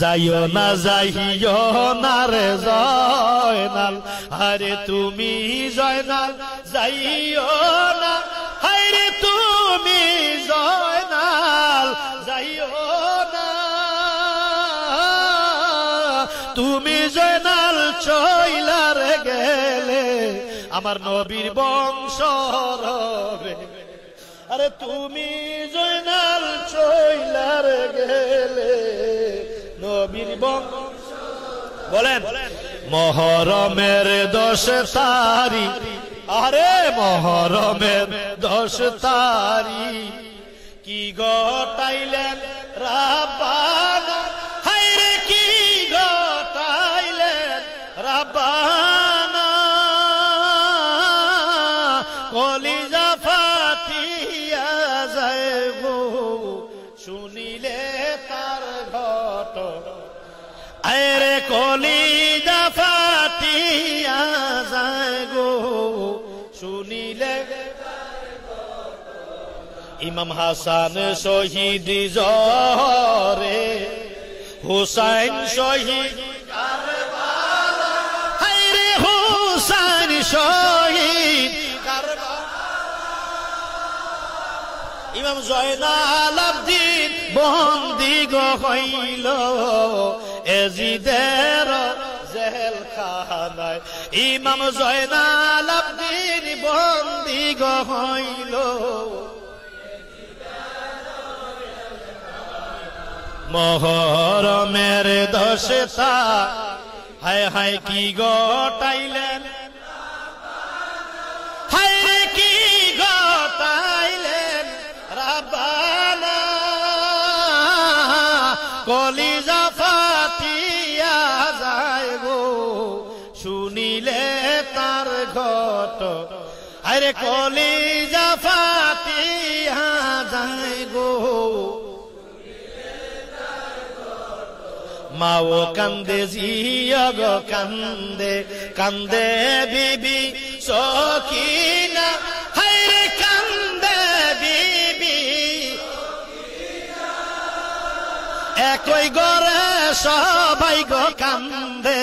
যাইও না রে জয়নাল, আরে তুমি জয়নাল যাইও না, হায়রে তুমি জয়নাল যাইও না, তুমি জয়নাল চইলার গেলে আমার নবীর বংশ রবে, আরে তুমি জয়নাল চইলার গেলে নবীর বংশ। বলেন মহরমের 10 তারিখ, আরে মহরমের 10 তারিখ কি গটাইলেন রাব্বানা, হায়রে কি গটাইলেন রাব্বানা, কলিজা ফাটিয়া যায় গো শুনিলে তার ঘটনা, আরে কলিজা ফাটিয়া যায় গো শুনিলে। ইমাম হাসান শহীদ জহরে, হুসাইন শহীদ কারবালা, হায়রে হুসাইন শহীদ কারবালা, ইমাম জয়নাল আবদিন বন্দী হইল এজিদের জেলখানায়, ইমাম জয়নাল আবদিন বন্দী হইল মহরমের 10 তারিখ, হায় হায় কি গটাইলেন, হায়রে কি গটাইলেন রাব্বানা, কলিজা ফাটিয়া যায় গো শুনিলে তার ঘটনা, আরে কলিজা ফাটিয়া যায় গো। মাও কান্দে জিয়া গো কান্দে, কান্দে বিবি সখিনা, হায়রে কান্দে বিবি, একই ঘরে সবাই গো কান্দে,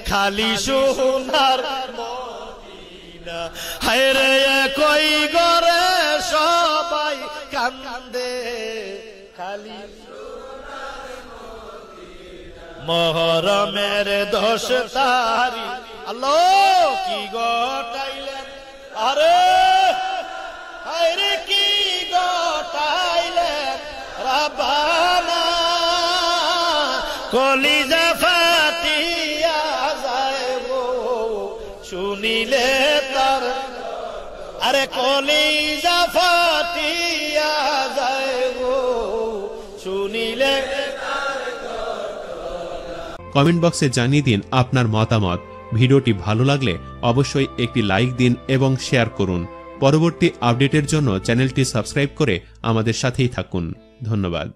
খালি সোনার মদিনা, হায়রে একই ঘরে সবাই কান্দে, খালি মহরমের 10 তারিখ, আল্লাহ কি গটাইলেন, আরে হায়রে কি গটাইলেন রাব্বানা, কলিজা ফাটিয়া যায় গো শুনিলে তার, আরে কলিজা ফাটিয়া যায় গো শুনিলে। কমেন্ট বক্সে জানিয়ে দিন আপনার মতামত। ভিডিওটি ভালো লাগলে অবশ্যই একটি লাইক দিন এবং শেয়ার করুন। পরবর্তী আপডেটের জন্য চ্যানেলটি সাবস্ক্রাইব করে আমাদের সাথেই থাকুন। ধন্যবাদ।